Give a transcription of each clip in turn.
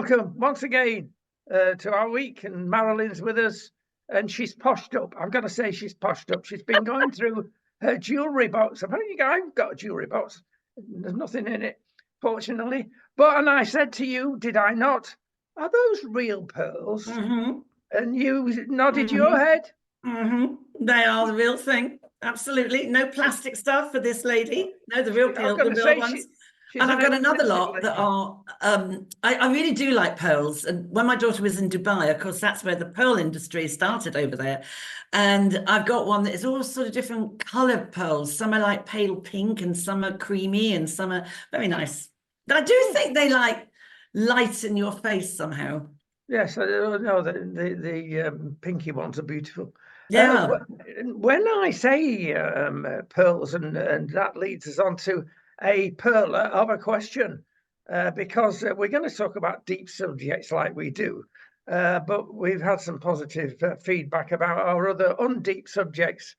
welcome once again to our week, and Marilyn's with us, and she's poshed up. I've got to say she's poshed up. She's been going through her jewellery box. Apparently, I've got a jewellery box. There's nothing in it, fortunately. And I said to you, did I not? Are those real pearls? Mm-hmm. And you nodded your head. Mm-hmm. They are the real thing. Absolutely. No plastic stuff for this lady. No, the real ones. And I've got another lot that are, I really do like pearls. And when my daughter was in Dubai, of course, that's where the pearl industry started over there. And I've got one that is all sort of different coloured pearls. Some are like pale pink and some are creamy and some are very nice. But I do think they like lighten your face somehow. Yes, no, the pinky ones are beautiful. Yeah. When I say pearls, and that leads us on to a pearl of a question, because we're going to talk about deep subjects like we do, but we've had some positive feedback about our other undeep subjects,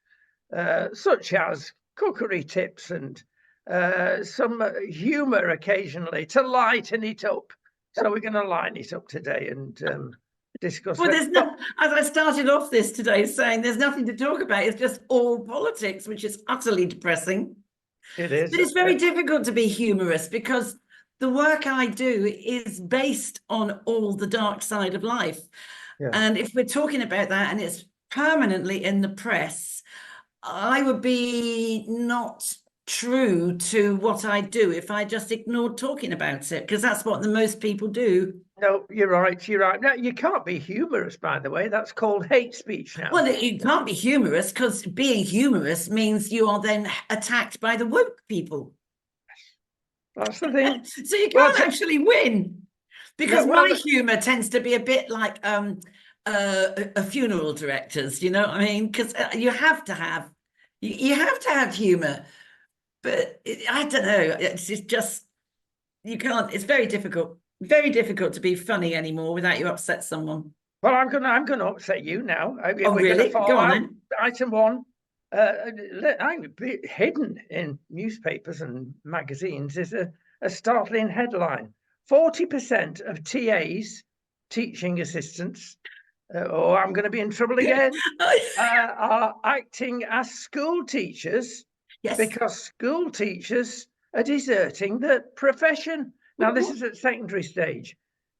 such as cookery tips and some humour occasionally to lighten it up. So we're going to line it up today and discuss. Well, there's no, as I started off this today saying, there's nothing to talk about. It's just all politics, which is utterly depressing. It is. But it's very difficult to be humorous because the work I do is based on all the dark side of life. Yeah. And if we're talking about that and it's permanently in the press, I would be not true to what I do if I just ignored talking about it, because that's what the most people do. No, you're right. You're right. No, you can't be humorous, by the way. That's called hate speech now. Well, you can't be humorous because being humorous means you are then attacked by the woke people. That's the thing. So you can't actually win, because my humor tends to be a bit like a funeral director's, you know what I mean? Because you have to have humor. But I don't know. It's just, you can't. It's very difficult to be funny anymore without you upset someone. Well, I'm gonna upset you now. Oh, really? Go on then. Item one, hidden in newspapers and magazines is a startling headline: 40% of TAs, teaching assistants, I'm going to be in trouble again, are acting as school teachers. Yes. Because school teachers are deserting the profession. Now, this is at secondary stage.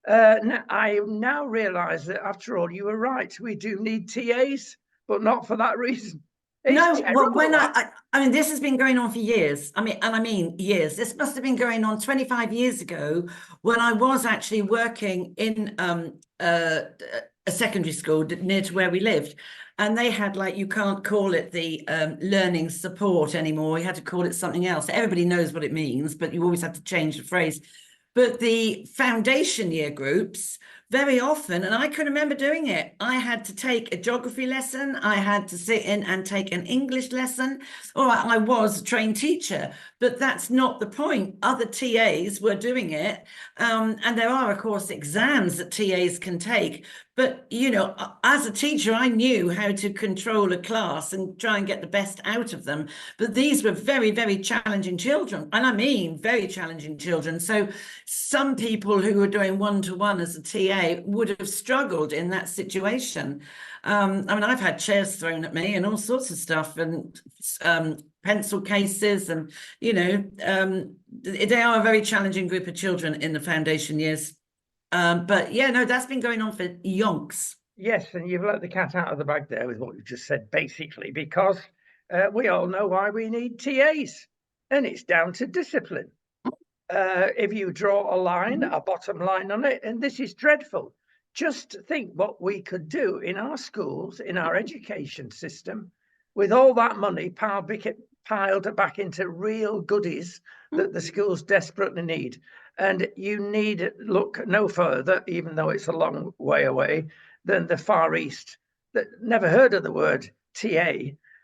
I now realise that, after all, you were right. We do need TAs, but not for that reason. I mean, this has been going on for years. I mean years. This must have been going on 25 years ago when I was actually working in a secondary school near to where we lived. And they had, like, you can't call it the learning support anymore. You had to call it something else. Everybody knows what it means, but you always have to change the phrase. But the foundation year groups, very often, and I can remember doing it, I had to take a geography lesson, I had to sit in and take an English lesson. All right, I was a trained teacher, but that's not the point. Other TAs were doing it. And there are, of course, exams that TAs can take. But, you know, as a teacher, I knew how to control a class and try and get the best out of them. But these were very, very challenging children. And I mean, very challenging children. So some people who were doing one-to-one as a TA would have struggled in that situation. I mean, I've had chairs thrown at me and all sorts of stuff, and pencil cases, and, you know, they are a very challenging group of children in the foundation years. But yeah, no, that's been going on for yonks. Yes, and you've let the cat out of the bag there with what you just said, basically, because we all know why we need TAs, and it's down to discipline. If you draw a line, a bottom line on it, and this is dreadful, just think what we could do in our schools, in our education system, with all that money piled back into real goodies that the schools desperately need. And you need look no further, even though it's a long way away, than the Far East. That never heard of the word TA.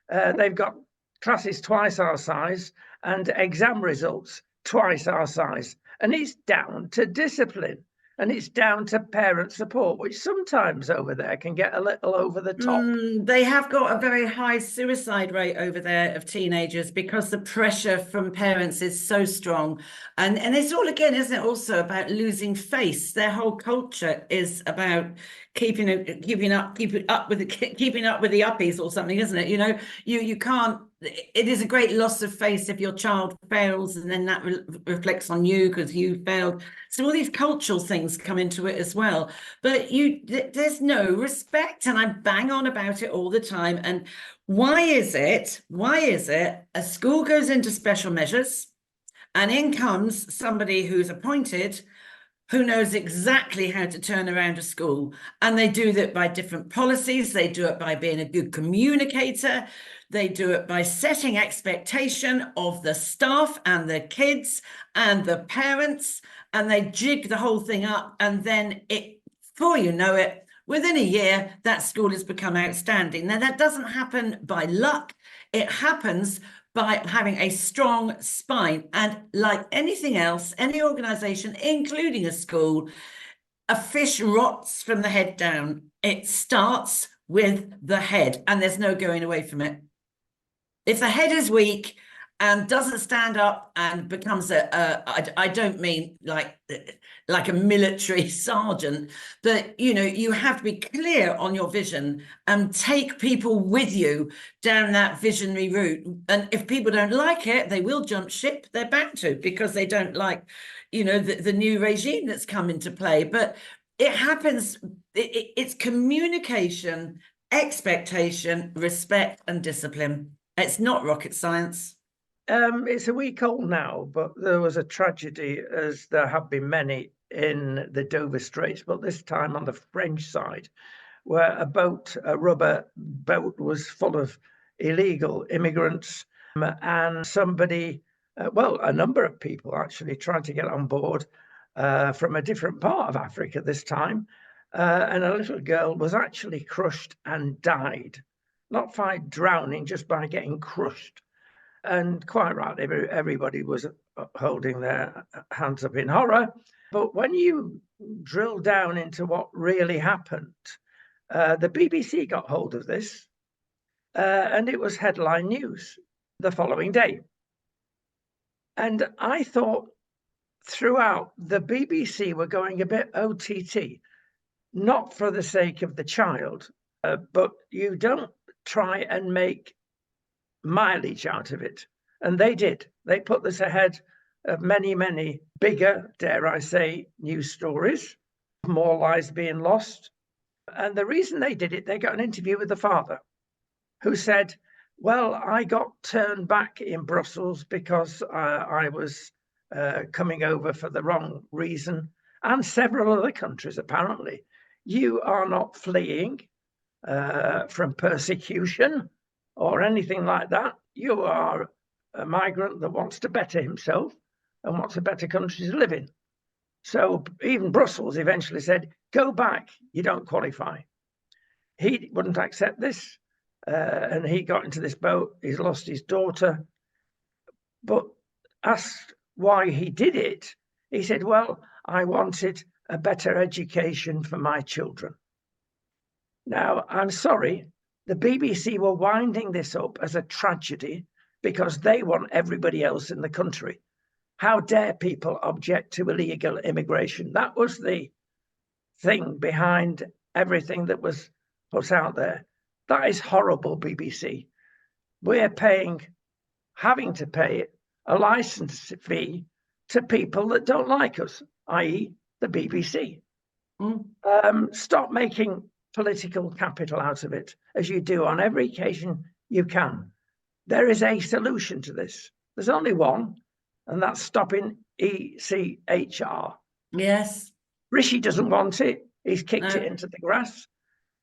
They've got classes twice our size and exam results twice our size. And it's down to discipline. And it's down to parent support, which sometimes over there can get a little over the top. They have got a very high suicide rate over there of teenagers because the pressure from parents is so strong. And it's all, again, isn't it, also about losing face? Their whole culture is about keeping up with the uppies or something, isn't it? You know, you can't. It is a great loss of face if your child fails, and then that reflects on you because you failed. So all these cultural things come into it as well. But there's no respect, and I bang on about it all the time. And why is it a school goes into special measures, and in comes somebody who's appointed, who knows exactly how to turn around a school, and they do that by different policies. They do it by being a good communicator. They do it by setting expectation of the staff and the kids and the parents, and they jig the whole thing up. And then before you know it, within a year, that school has become outstanding. Now, that doesn't happen by luck. It happens by having a strong spine. And like anything else, any organization, including a school, a fish rots from the head down. It starts with the head, and there's no going away from it. If the head is weak and doesn't stand up and becomes I don't mean like a military sergeant, but you know, you have to be clear on your vision and take people with you down that visionary route. And if people don't like it, they will jump ship. They're back to, because they don't like, you know, the new regime that's come into play. But it happens. It's communication, expectation, respect, and discipline. It's not rocket science. It's a week old now, but there was a tragedy, as there have been many, in the Dover Straits, but this time on the French side, where a rubber boat was full of illegal immigrants, and somebody, a number of people actually tried to get on board from a different part of Africa this time, and a little girl was actually crushed and died. Not by drowning, just by getting crushed. And quite right, everybody was holding their hands up in horror. But when you drill down into what really happened, the BBC got hold of this, and it was headline news the following day. And I thought throughout, the BBC were going a bit OTT, not for the sake of the child, but you don't try and make mileage out of it. And they did. They put this ahead of many, many bigger, dare I say, news stories, more lives being lost. And the reason they did it, they got an interview with the father who said, well, I got turned back in Brussels because I was coming over for the wrong reason, and several other countries, apparently. You are not fleeing from persecution or anything like that. You are a migrant that wants to better himself and wants a better country to live in. So even Brussels eventually said, go back, you don't qualify. He wouldn't accept this, and he got into this boat. He's lost his daughter. But asked why he did it, he said, well, I wanted a better education for my children. Now, I'm sorry, the BBC were winding this up as a tragedy because they want everybody else in the country. How dare people object to illegal immigration? That was the thing behind everything that was put out there. That is horrible, BBC. We're having to pay a license fee to people that don't like us, i.e. the BBC. Stop making political capital out of it, as you do on every occasion you can. There is a solution to this. There's only one, and that's stopping ECHR. Yes. Rishi doesn't want it. He's kicked it into the grass.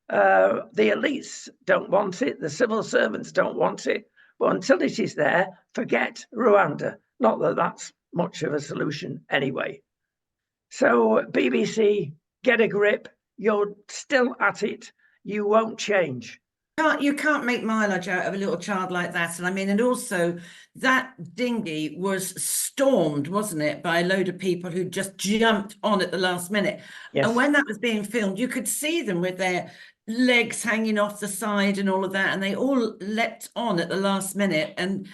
The elites don't want it. The civil servants don't want it. But until it is there, forget Rwanda. Not that that's much of a solution anyway. So BBC, get a grip. You're still at it. You won't change. You can't make mileage out of a little child like that. And I mean, and also that dinghy was stormed, wasn't it, by a load of people who just jumped on at the last minute. Yes. And when that was being filmed, you could see them with their legs hanging off the side and all of that, and they all leapt on at the last minute. And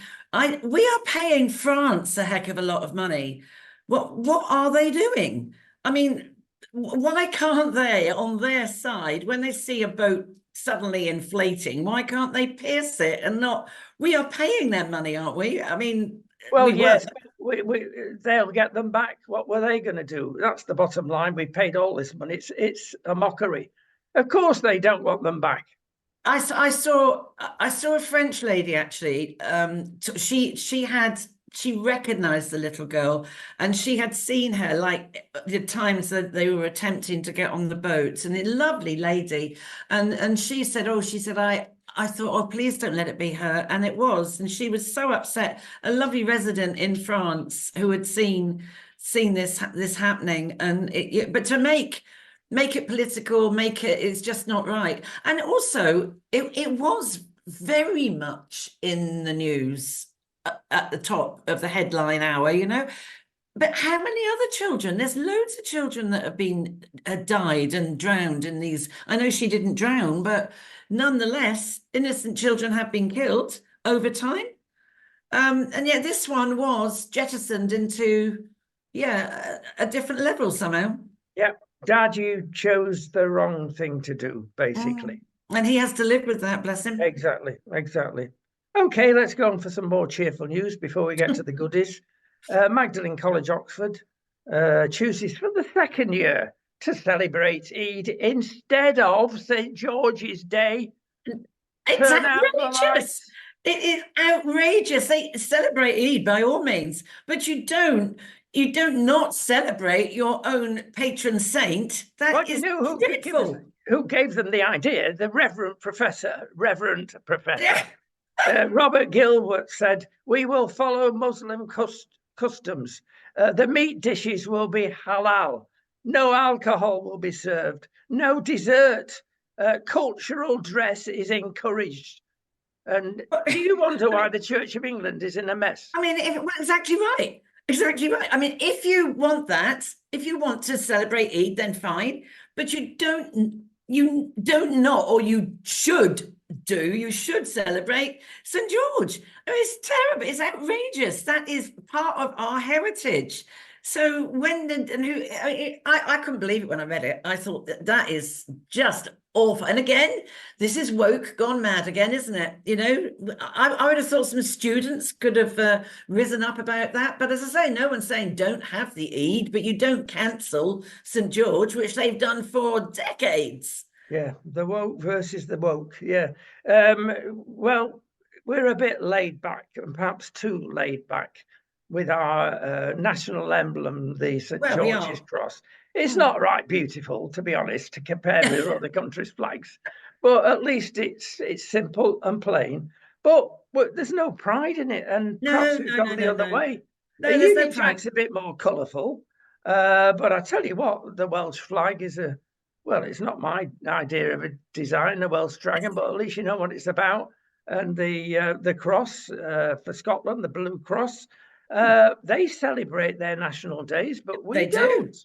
we are paying France a heck of a lot of money. What are they doing? I mean, why can't they, on their side, when they see a boat suddenly inflating, why can't they pierce it and not? We are paying them money, aren't we? I mean, well, yes, they'll get them back. What were they going to do? That's the bottom line. We paid all this money. It's a mockery. Of course, they don't want them back. I saw a French lady actually. She recognized the little girl, and she had seen her like the times that they were attempting to get on the boats, and a lovely lady. And she said, I thought, oh, please don't let it be her. And it was. And she was so upset. A lovely resident in France who had seen this happening. And but to make it political, it's just not right. And also, it was very much in the news at the top of the headline hour, you know. But how many other children? There's loads of children that have died and drowned in these. I know she didn't drown, but nonetheless, innocent children have been killed over time. And yet this one was jettisoned into, a different level somehow. Yeah, Dad, you chose the wrong thing to do, basically. And he has to live with that, bless him. Exactly. Okay, let's go on for some more cheerful news before we get to the goodies. Magdalen College, Oxford, chooses for the second year to celebrate Eid instead of St. George's Day. It's outrageous. It is outrageous. They celebrate Eid by all means, but you don't not celebrate your own patron saint. That is dreadful. Who gave them the idea? The Reverend Professor. Yeah. Robert Gilbert said, "We will follow Muslim customs. The meat dishes will be halal. No alcohol will be served. No dessert. Cultural dress is encouraged." And do you wonder why the Church of England is in a mess? I mean, exactly right. Exactly right. I mean, if you want to celebrate Eid, then fine. But you should celebrate St. George. I mean, it's terrible. It's outrageous. That is part of our heritage. So I couldn't believe it when I read it. I thought that is just awful. And again, this is woke gone mad again, isn't it? You know, I would have thought some students could have risen up about that. But as I say, no one's saying don't have the Eid, but you don't cancel St. George, which they've done for decades. Yeah, the woke versus the woke. Yeah. Well, we're a bit laid back, and perhaps too laid back, with our national emblem, the St. George's Cross. It's not right beautiful, to be honest, to compare with other countries' flags, but at least it's simple and plain. But there's no pride in it, and perhaps we've gone the other way. The Union Jack's a bit more colourful, but I tell you what, the Welsh flag is it's not my idea of a design, the Welsh dragon, but at least you know what it's about. And the cross for Scotland, the Blue Cross, they celebrate their national days, but we don't.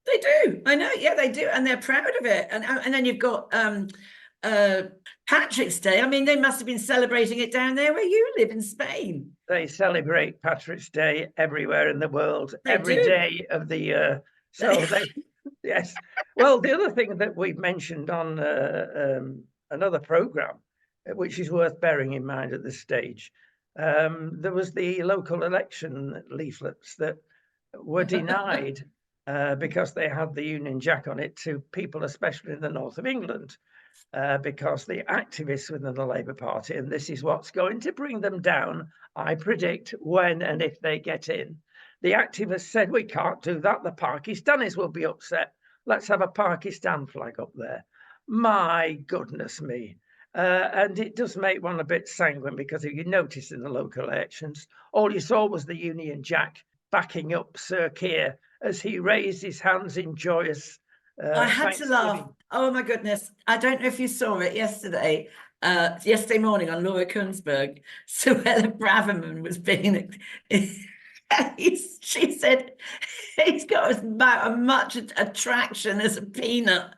They do. I know. Yeah, they do, and they're proud of it. And then you've got Patrick's Day. I mean, they must have been celebrating it down there where you live in Spain. They celebrate Patrick's Day everywhere in the world, every day of the year. So yes. Well, the other thing that we've mentioned on another programme, which is worth bearing in mind at this stage, there was the local election leaflets that were denied because they had the Union Jack on it to people, especially in the north of England, because the activists within the Labour Party, and this is what's going to bring them down, I predict, when and if they get in. The activists said, we can't do that. The Pakistanis will be upset. Let's have a Pakistan flag up there. My goodness me. And it does make one a bit sanguine, because if you notice in the local elections, all you saw was the Union Jack backing up Sir Keir as he raised his hands in joyous I had to laugh. Oh my goodness. I don't know if you saw it yesterday. yesterday morning on Laura Kunsberg, Suella Braverman was being. She said he's got about as much attraction as a peanut.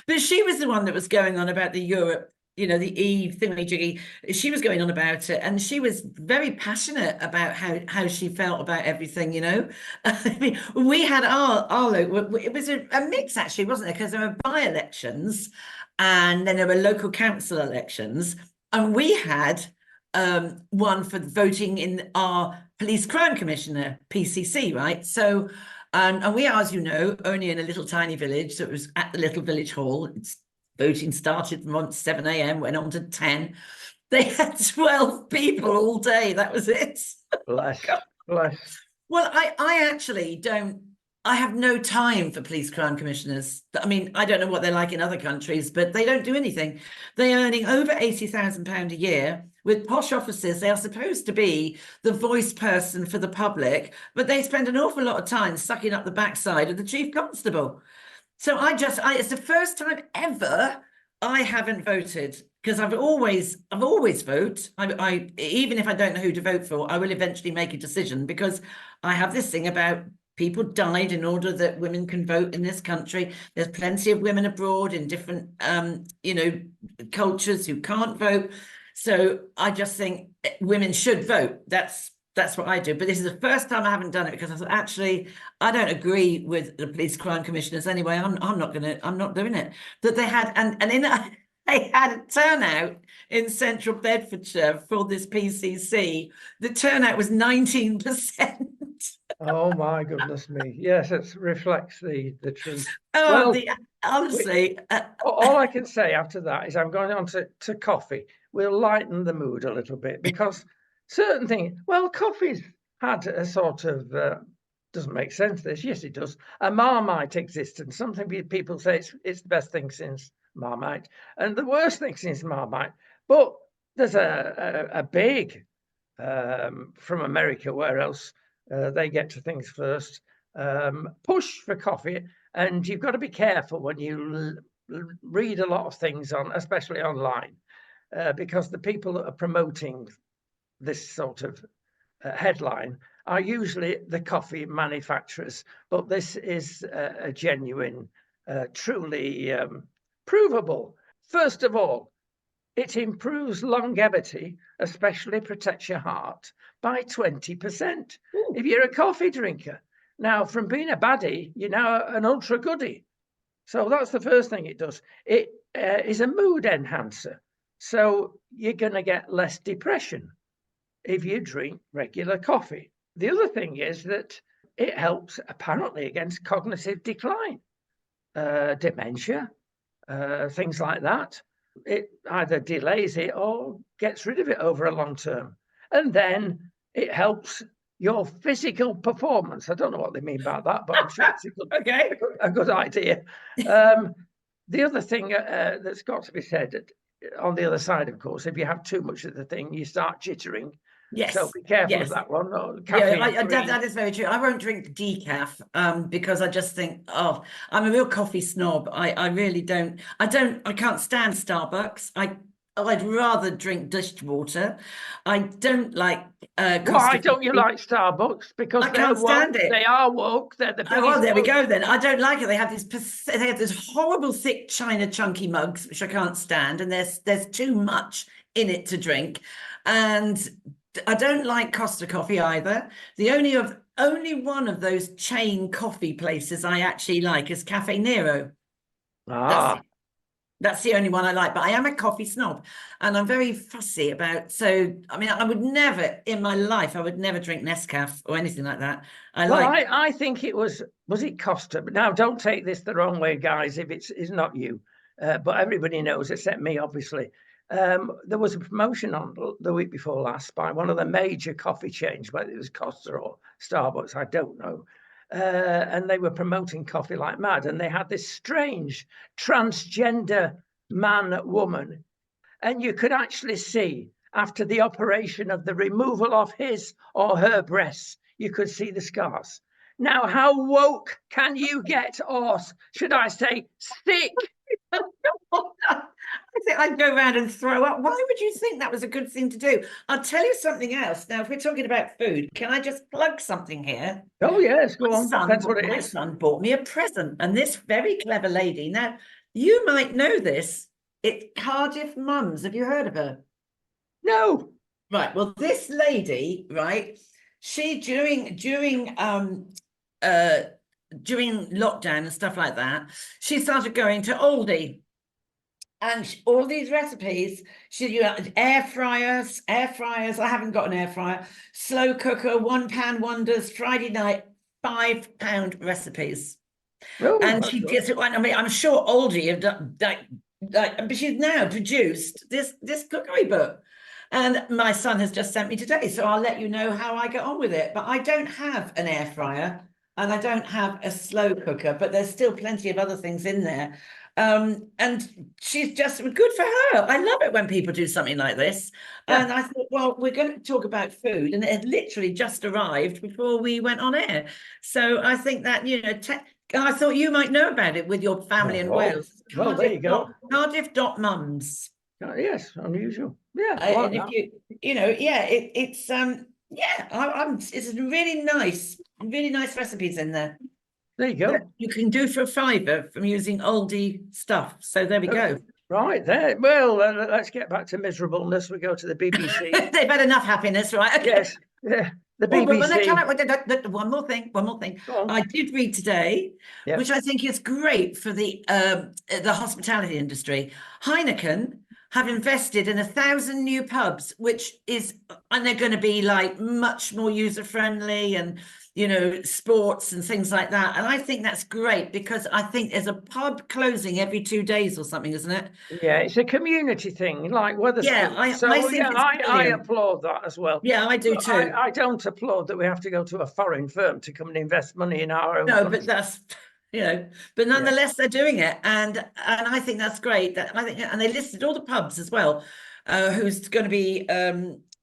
But she was the one that was going on about the Europe, the Eve thingy-jiggy. She was going on about it, and she was very passionate about how she felt about everything, I mean, we had our it was a mix, actually, wasn't it? Because there were by-elections, and then there were local council elections, and we had one for voting in our police crime commissioner, PCC, right? So and we are, as you know, only in a little tiny village. So it was at the little village hall. Voting started from 7 a.m., went on to 10. They had 12 people all day. That was it. Bless. Well, I actually don't, I have no time for police crime commissioners. I mean, I don't know what they're like in other countries, but they don't do anything. They're earning over £80,000 a year with posh offices. They are supposed to be the voice person for the public, but they spend an awful lot of time sucking up the backside of the chief constable. So it's the first time ever I haven't voted, because I've always vote. I even if I don't know who to vote for, I will eventually make a decision, because I have this thing about people died in order that women can vote in this country. There's plenty of women abroad in different, cultures who can't vote. So I just think women should vote. That's what I do. But this is the first time I haven't done it, because I thought, actually, I don't agree with the police crime commissioners anyway. I'm not doing it. That they had, and in they had a turnout in central Bedfordshire for this PCC. The turnout was 19%. Oh my goodness me! Yes, it reflects the truth. Oh, well, honestly, all I can say after that is I'm going on to coffee. We'll lighten the mood a little bit, because certain things. Well, coffee's had a sort of doesn't make sense. This, yes, it does. A Marmite existence. Something people say it's the best thing since Marmite, and the worst thing since Marmite. But there's a big from America, where else they get to things first. Push for coffee, and you've got to be careful when you read a lot of things especially online, because the people that are promoting this sort of headline are usually the coffee manufacturers. But this is a genuine, truly provable. First of all, it improves longevity, especially protects your heart, by 20%. Ooh. If you're a coffee drinker. Now, from being a baddie, you're now an ultra goodie. So that's the first thing it does. It is a mood enhancer. So you're going to get less depression if you drink regular coffee. The other thing is that it helps apparently against cognitive decline, dementia, things like that. It either delays it or gets rid of it over a long term. And then it helps your physical performance. I don't know what they mean by that, but I'm sure it's a good idea. The other thing that's got to be said, on the other side, of course, if you have too much of the thing, you start jittering. Yes. So be careful of that one. That is very true. I won't drink decaf because I just think, I'm a real coffee snob. I really don't. I can't stand Starbucks. I'd rather drink distilled water. I don't like. Why don't you like Starbucks? Because I can't stand it. They are woke. They're the biggest. Oh, well, there we go then. I don't like it. They have this horrible thick China chunky mugs, which I can't stand, and there's too much in it to drink, and I don't like Costa Coffee either. The only one of those chain coffee places I actually like is Cafe Nero. That's the only one I like, but I am a coffee snob, and I'm very fussy about. So, I mean, I would never in my life, I would never drink Nescafé or anything like that. I think it was it Costa? But now, don't take this the wrong way, guys. If it's not you, but everybody knows, except me, obviously. There was a promotion on the week before last by one of the major coffee chains, whether it was Costa or Starbucks, I don't know. And they were promoting coffee like mad. And they had this strange transgender man-woman. And you could actually see, after the operation of the removal of his or her breasts, you could see the scars. Now, how woke can you get, or should I say sick, I think I'd go around and throw up. Why would you think that was a good thing to do? I'll tell you something else. Now, if we're talking about food, can I just plug something here? Oh, yes, go My on. son, Depends what it my is. son bought me a present, and this very clever lady. Now, you might know this. It's Cardiff Mums. Have you heard of her? No. Right. Well, this lady, right? She during lockdown and stuff like that, she started going to Aldi. And all these recipes, she air fryers. I haven't got an air fryer. Slow cooker, £1 wonders. Friday night, £5 recipes. Oh, And that's she good. gets it. I mean, I'm sure Aldi have done but she's now produced this cookery book. And my son has just sent me today, so I'll let you know how I get on with it. But I don't have an air fryer and I don't have a slow cooker, but there's still plenty of other things in there. And she's just good for her. I love it when people do something like this. Yeah. And I thought, well, we're going to talk about food, and it had literally just arrived before we went on air. So I think that, I thought you might know about it with your family in Oh, Wales. well, there you go. Cardiff.mums. Yes, unusual. Yeah, I like And if that. it's it's really nice recipes in there There you go. that you can do for £5 from using Aldi stuff. So there we go. Right there. Well, let's get back to miserableness. We go to the BBC. They've had enough happiness, right? Okay. Yes. Yeah. The Oh, but BBC. one more thing. Go on. I did read today, Yeah. which I think is great for the hospitality industry. Heineken have invested in 1,000 new pubs, and they're going to be like much more user friendly and sports and things like that. And I think that's great because I think there's a pub closing every 2 days or something, isn't it? Yeah, it's a community thing, like Wetherspoons. Yeah, I think it's I applaud that as well. Yeah, I do But too. I don't applaud that we have to go to a foreign firm to come and invest money in our own No, country. but that's but nonetheless they're doing it, and I think that's great. And they listed all the pubs as well, who's going to be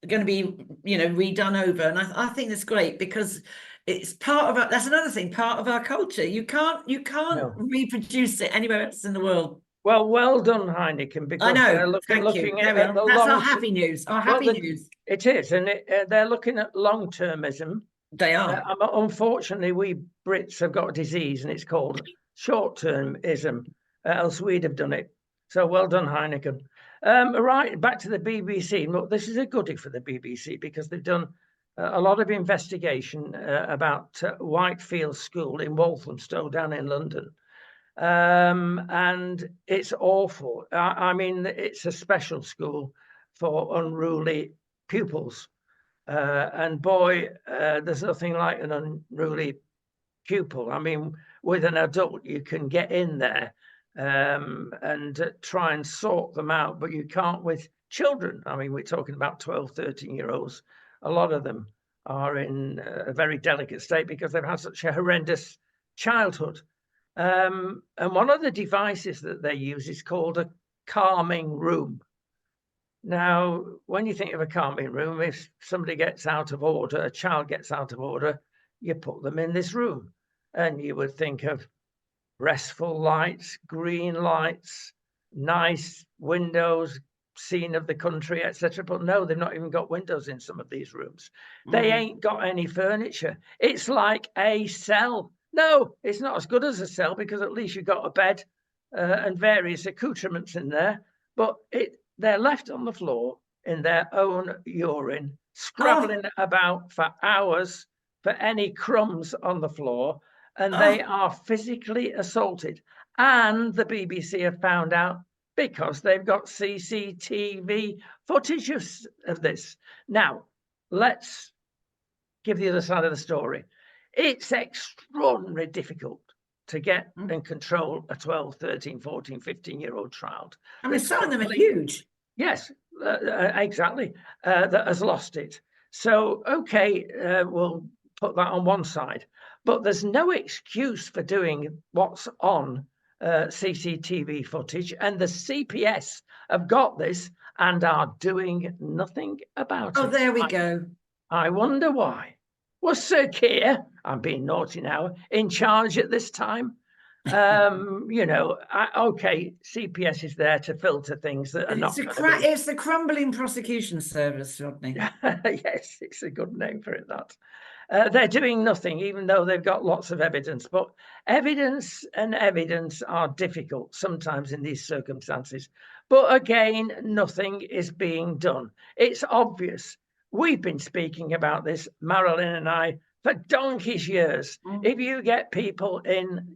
redone over, and I think that's great because it's part of that's another thing, part of our culture. You can't reproduce it anywhere else in the world. Well done, Heineken, because I know. they're looking at the that's our happy news. News. It is, and they're looking at long-termism. They are. Unfortunately, we Brits have got a disease, and it's called short-termism. Else we'd have done it. So well done, Heineken. Right, back to the BBC. Look, this is a goodie for the BBC because they've done a lot of investigation about Whitefield School in Walthamstow down in London. And it's awful. I mean, it's a special school for unruly pupils. And boy, there's nothing like an unruly pupil. I mean, with an adult, you can get in there and try and sort them out, but you can't with children. I mean, we're talking about 12, 13-year-olds. A lot of them are in a very delicate state because they've had such a horrendous childhood. And one of the devices that they use is called a calming room. Now, when you think of a calming room, if somebody gets out of order, a child gets out of order, you put them in this room. And you would think of restful lights, green lights, nice windows, scene of the country, etc. But no, they've not even got windows in some of these rooms. They ain't got any furniture. It's like a cell. No, it's not as good as a cell because at least you've got a bed and various accoutrements in there. But they're left on the floor in their own urine, scrabbling about for hours for any crumbs on the floor, and they are physically assaulted. And the BBC have found out because they've got CCTV footage of this. Now, let's give the other side of the story. It's extraordinarily difficult to get and control a 12, 13, 14, 15-year-old child. I mean, some of them are huge. Yes, exactly. That has lost it. So, okay, we'll put that on one side. But there's no excuse for doing what's on CCTV footage. And the CPS have got this and are doing nothing about it. Oh, there we go. I wonder why. Was Sir Keir, I'm being naughty now, in charge at this time? You know, okay, CPS is there to filter things that are not going to be. It's the crumbling prosecution service, Rodney. Yes, it's a good name for it, that. They're doing nothing, even though they've got lots of evidence. But evidence and evidence are difficult sometimes in these circumstances. But again, nothing is being done. It's obvious. We've been speaking about this, Marilyn and I, for donkey's years. If you get people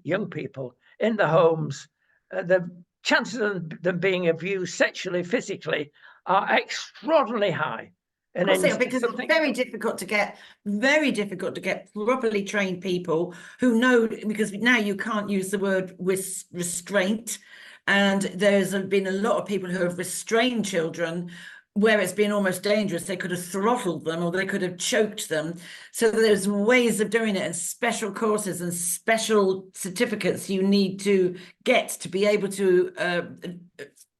young people in the homes, the chances of them being abused sexually, physically are extraordinarily high. And because it's very difficult to get properly trained people who know, because now you can't use the word restraint, and there's been a lot of people who have restrained children where it's been almost dangerous. They could have throttled them or they could have choked them. So there's ways of doing it, and special courses and special certificates you need to get to be able to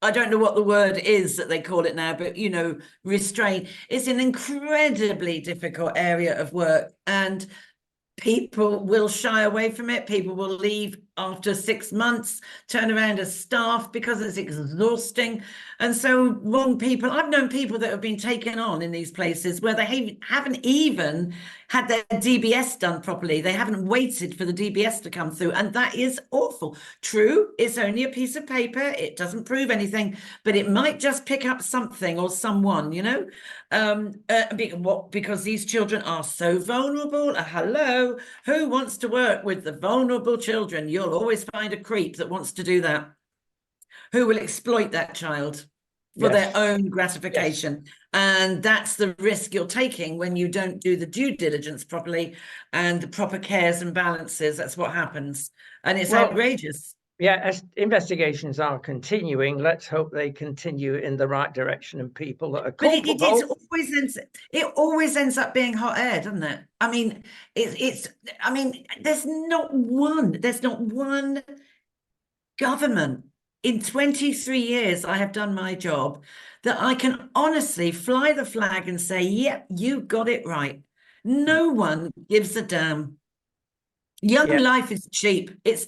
I don't know what the word is that they call it now, but, you know, restraint. It's an incredibly difficult area of work, and people will shy away from it. People will leave after 6 months, turn around as staff because it's exhausting. And so I've known people that have been taken on in these places where they haven't even had their DBS done properly. They haven't waited for the DBS to come through. And that is awful. True, it's only a piece of paper. It doesn't prove anything, but it might just pick up something or someone, you know, because these children are so vulnerable. Hello, who wants to work with the vulnerable children? You'll always find a creep that wants to do that, who will exploit that child for their own gratification. Yes. And that's the risk you're taking when you don't do the due diligence properly and the proper cares and balances. That's what happens. And it's outrageous. Yeah, as investigations are continuing, let's hope they continue in the right direction, and people that are culpable. But it always ends up being hot air, doesn't it? I mean, there's not one government in 23 years I have done my job that I can honestly fly the flag and say, yep, you got it right. No one gives a damn. Young life is cheap. It's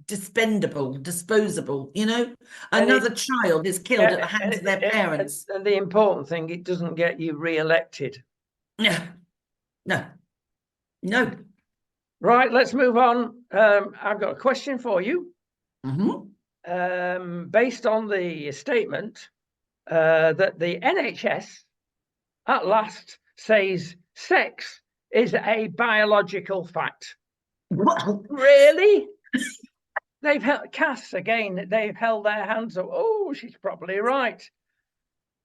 disposable, you know. Another child is killed at the hands of their parents. And the important thing, it doesn't get you re-elected. No. Right, let's move on. I've got a question for you. Based on the statement that the NHS at last says sex is a biological fact. What? Really? They've held Cass again. They've held their hands up. Oh, she's probably right.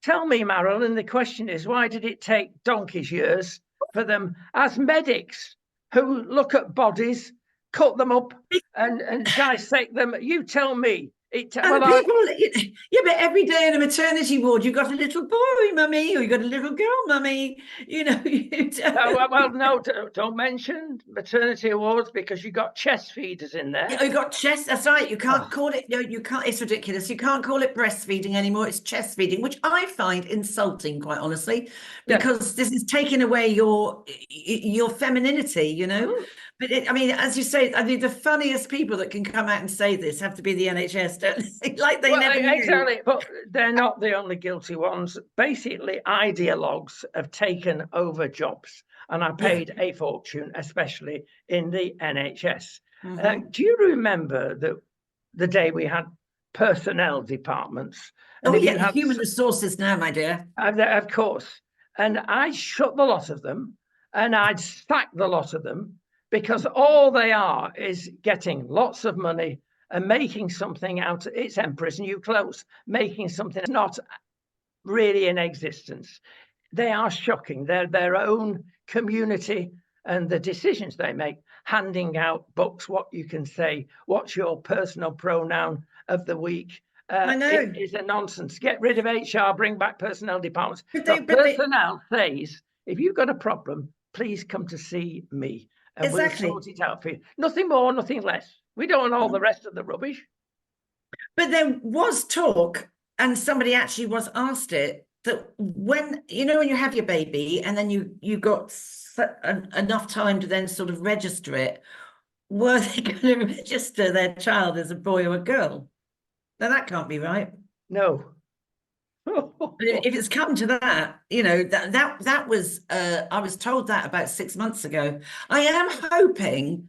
Tell me, Marilyn, the question is, why did it take donkey's years for them as medics who look at bodies, cut them up and dissect them? You tell me. But every day in a maternity ward, you've got a little boy, mummy, or you've got a little girl, mummy. You know. No, don't mention maternity wards, because you got chest feeders in there. You got chest. That's right. You can't call it. No, you can't. It's ridiculous. You can't call it breastfeeding anymore. It's chest feeding, which I find insulting, quite honestly, because this is taking away your femininity. You know. But as you say, the funniest people that can come out and say this have to be the NHS, don't they? Like they never knew. Exactly, but they're not the only guilty ones. Basically, ideologues have taken over jobs and are paid a fortune, especially in the NHS. Do you remember the day we had personnel departments? Human resources now, my dear. Of course. And I'd shut the lot of them, and I'd sack the lot of them, because all they are is getting lots of money and making something out of it's Emperor's New Clothes, making something not really in existence. They are shocking. They're their own community, and the decisions they make, handing out books, what you can say, what's your personal pronoun of the week. I know. It is a nonsense. Get rid of HR, bring back personnel departments. Personnel says, if you've got a problem, please come to see me. And we'll sort it out for you. Nothing more, nothing less. We don't want all the rest of the rubbish. But there was talk, and somebody actually was asked it, that when you have your baby and then you got enough time to then sort of register it, were they going to register their child as a boy or a girl? Now that can't be right. No. But if it's come to that, you know, that was I was told that about 6 months ago. I am hoping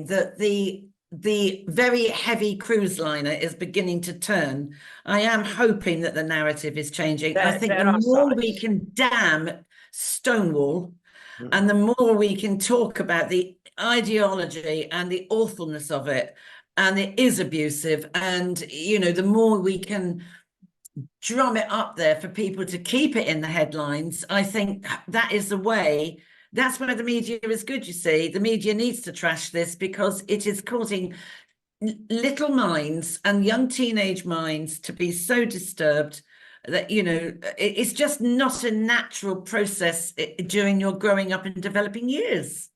that the very heavy cruise liner is beginning to turn. I am hoping that the narrative is changing. I think There the are more we signs. can damn Stonewall, Mm. and the more we can talk about the ideology and the awfulness of it, and it is abusive, and you know, the more we can drum it up there for people to keep it in the headlines, I think that is the way. That's where the media is good, you see. The media needs to trash this because it is causing little minds and young teenage minds to be so disturbed that, you know, it's just not a natural process during your growing up and developing years.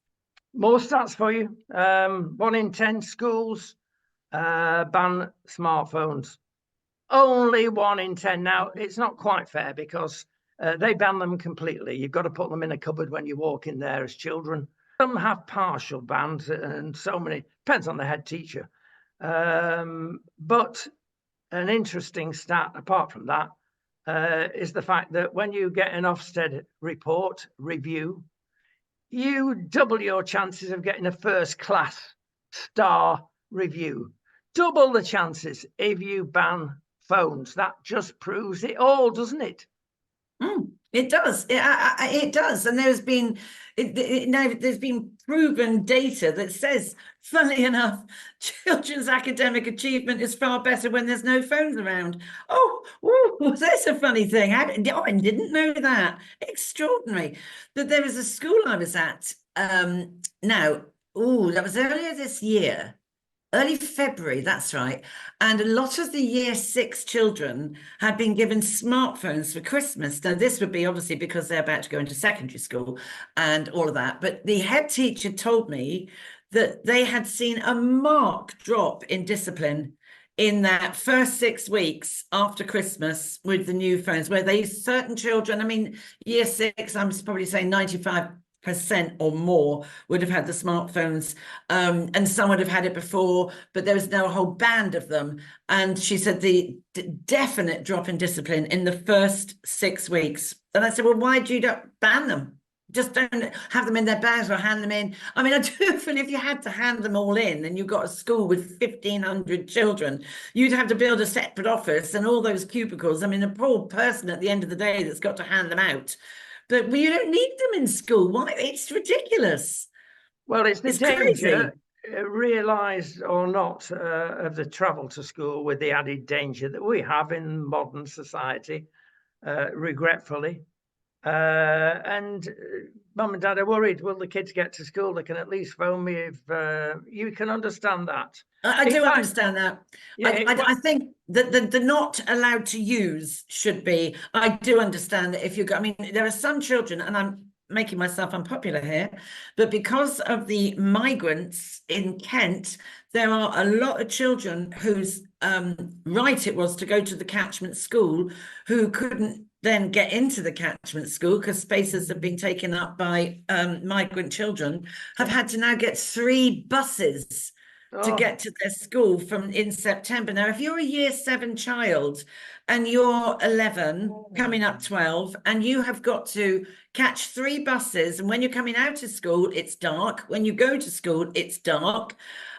More stats for you. 1 in 10 schools ban smartphones. Only 1 in 10. Now, it's not quite fair because they ban them completely. You've got to put them in a cupboard when you walk in there as children. Some have partial bans, and so many, depends on the head teacher. But an interesting stat, apart from that, is the fact that when you get an Ofsted report review, you double your chances of getting a first class star review. Double the chances if you ban phones. That just proves it all, doesn't it? It does. It does. And there's been there's been proven data that says, funnily enough, children's academic achievement is far better when there's no phones around. Oh, that's a funny thing. I didn't know that. Extraordinary. That there was a school I was at. That was earlier this year. Early February, that's right. And a lot of the year 6 children had been given smartphones for Christmas. Now, this would be obviously because they're about to go into secondary school and all of that. But the head teacher told me that they had seen a marked drop in discipline in that first 6 weeks after Christmas with the new phones, where certain children, I mean, year 6, I'm probably saying 95% or more would have had the smartphones, and some would have had it before, but there was now a whole band of them. And she said the definite drop in discipline in the first 6 weeks. And I said, well, why do you not ban them? Just don't have them in their bags or hand them in. I mean, I do feel if you had to hand them all in and you've got a school with 1,500 children, you'd have to build a separate office and all those cubicles. I mean, a poor person at the end of the day that's got to hand them out. But you don't need them in school. Why? It's ridiculous. Well, it's the It's danger, crazy. realised or not, of the travel to school, with the added danger that we have in modern society, regretfully. And mum and dad are worried, will the kids get to school? They can at least phone me if you can understand that. I do understand that. Yeah, I think that the not allowed to use should be. I do understand that if you go, I mean, there are some children, and I'm making myself unpopular here, but because of the migrants in Kent, there are a lot of children whose right it was to go to the catchment school who couldn't then get into the catchment school because spaces have been taken up by migrant children, have had to now get 3 buses to get to their school from in September. Now, if you're a year 7 child and you're 11, coming up 12, and you have got to catch 3 buses, and when you're coming out of school, it's dark. When you go to school, it's dark.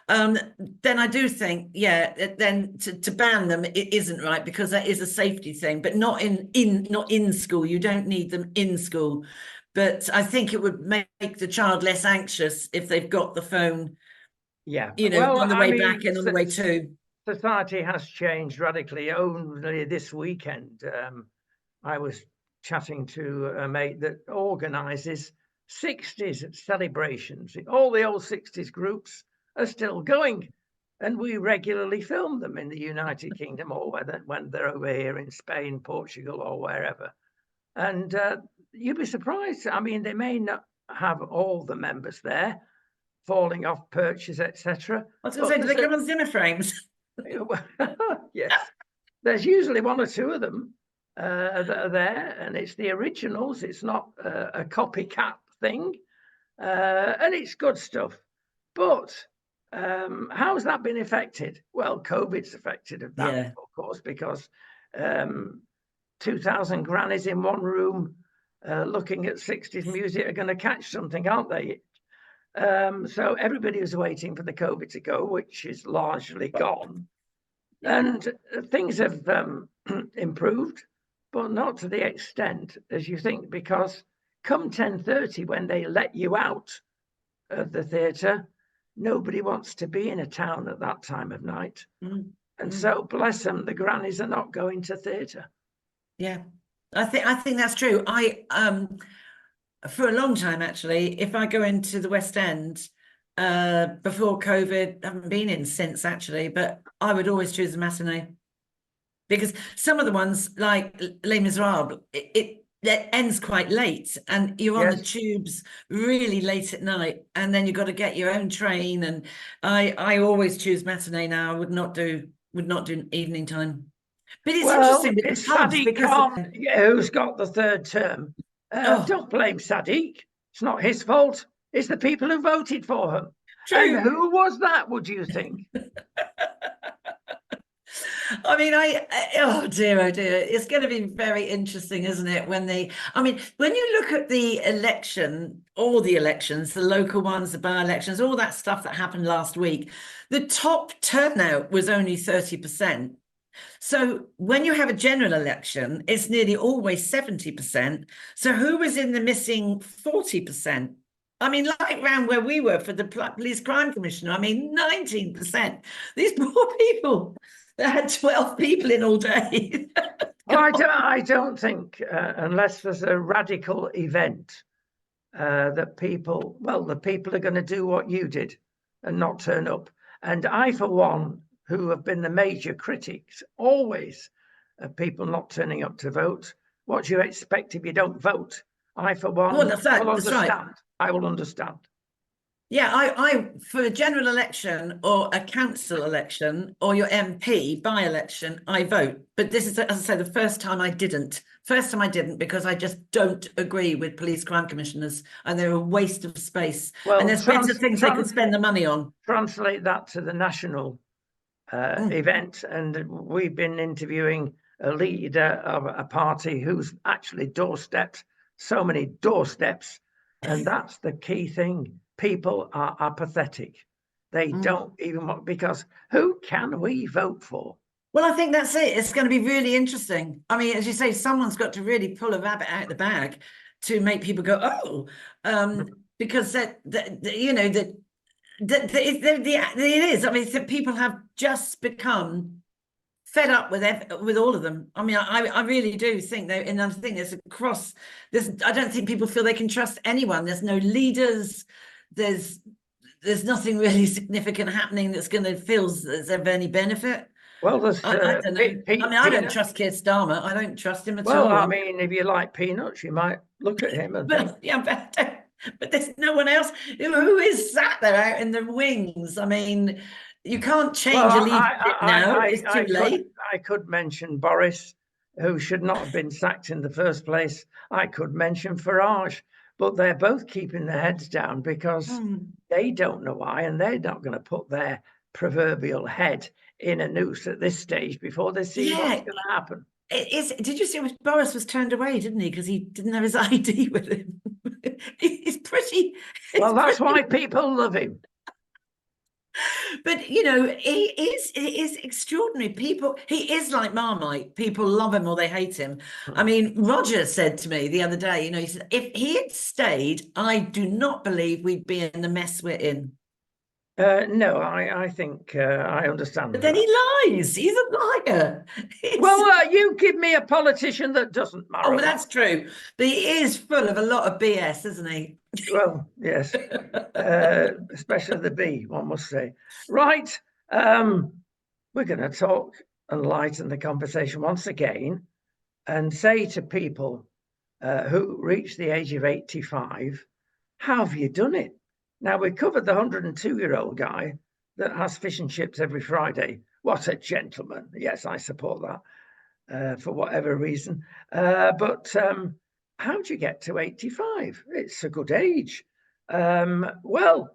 Then I do think, then to ban them, it isn't right, because that is a safety thing, but not in school. You don't need them in school. But I think it would make the child less anxious if they've got the phone, on the way back and on the way to. Society has changed radically. Only this weekend, I was chatting to a mate that organises 60s celebrations. All the old 60s groups are still going, and we regularly film them in the United Kingdom, or when they're over here in Spain, Portugal, or wherever. And you'd be surprised. I mean, they may not have all the members there falling off perches, etc. I was going to say, do they come on Zimmer frames? Yes, there's usually 1 or 2 of them that are there, and it's the originals. It's not a copycat thing, and it's good stuff. But how has that been affected? Well, COVID's affected of that, Yeah. of course, because 2,000 grannies in one room looking at 60s music are going to catch something, aren't they? So everybody was waiting for the COVID to go, which is largely gone. And things have improved, but not to the extent as you think, because come 10:30, when they let you out of the theatre, nobody wants to be in a town at that time of night. And so, bless them, the grannies are not going to theatre. Yeah, I think that's true. For a long time, actually, if I go into the West End, before COVID, I haven't been in since actually, but I would always choose a matinee, because some of the ones like Les Miserables, it ends quite late, and you're on the tubes really late at night, and then you've got to get your own train. And I always choose matinee now. I would not do evening time. But it's interesting with it's the pubs Sadiq because Khan, who's got the third term. Don't blame Sadiq. It's not his fault. It's the people who voted for him. True. And who was that, would you think? I mean, oh dear, it's going to be very interesting, isn't it? When you look at the election, all the elections, the local ones, the by-elections, all that stuff that happened last week, the top turnout was only 30%. So when you have a general election, it's nearly always 70%. So who was in the missing 40%? I mean, like round where we were for the Police Crime Commissioner, I mean, 19%. These poor people that had 12 people in all day. Well, I don't think, unless there's a radical event, that the people are going to do what you did and not turn up. And I, for one, who have been the major critics always of people not turning up to vote, what do you expect if you don't vote? I, for one, will understand. Right. I will understand. Yeah, I for a general election or a council election or your MP by-election, I vote. But this is, as I say, the first time I didn't. Because I just don't agree with police crime commissioners, and they're a waste of space. Well, and there's better things they could spend the money on. Translate that to the national event, and we've been interviewing a leader of a party who's actually doorstepped so many doorsteps, and that's the key thing. People are apathetic. They don't even want, because who can we vote for? Well, I think that's it. It's going to be really interesting. I mean, as you say, someone's got to really pull a rabbit out of the bag to make people go, because it is. I mean, people have just become fed up with all of them. I mean, I really do think that, and I think there's across this. I don't think people feel they can trust anyone. There's no leaders. There's nothing really significant happening that's going to feel there's of any benefit. Well, there's I don't know. I don't trust Keir Starmer. I don't trust him at all. Well, I mean, if you like peanuts, you might look at him and think. Yeah, but there's no one else who is sat there out in the wings. I mean, you can't change a leadership now. It's too late. I could mention Boris, who should not have been sacked in the first place. I could mention Farage, but they're both keeping their heads down because they don't know why, and they're not going to put their proverbial head in a noose at this stage before they see what's going to happen. Did you see Boris was turned away, didn't he? Because he didn't have his ID with him. He's pretty. Well, that's why people love him. But it is extraordinary. He is like Marmite. People love him or they hate him. I mean, Roger said to me the other day, he said, if he had stayed, I do not believe we'd be in the mess we're in. No, I think I understand. But then he lies. He's a liar. Well, you give me a politician that doesn't marry. Oh, that's true. But he is full of a lot of BS, isn't he? Well, yes, especially the B, one must say. Right, we're going to talk and lighten the conversation once again and say to people who reach the age of 85, how have you done it? Now, we covered the 102-year-old guy that has fish and chips every Friday. What a gentleman. Yes, I support that for whatever reason. But how do you get to 85? It's a good age. Well,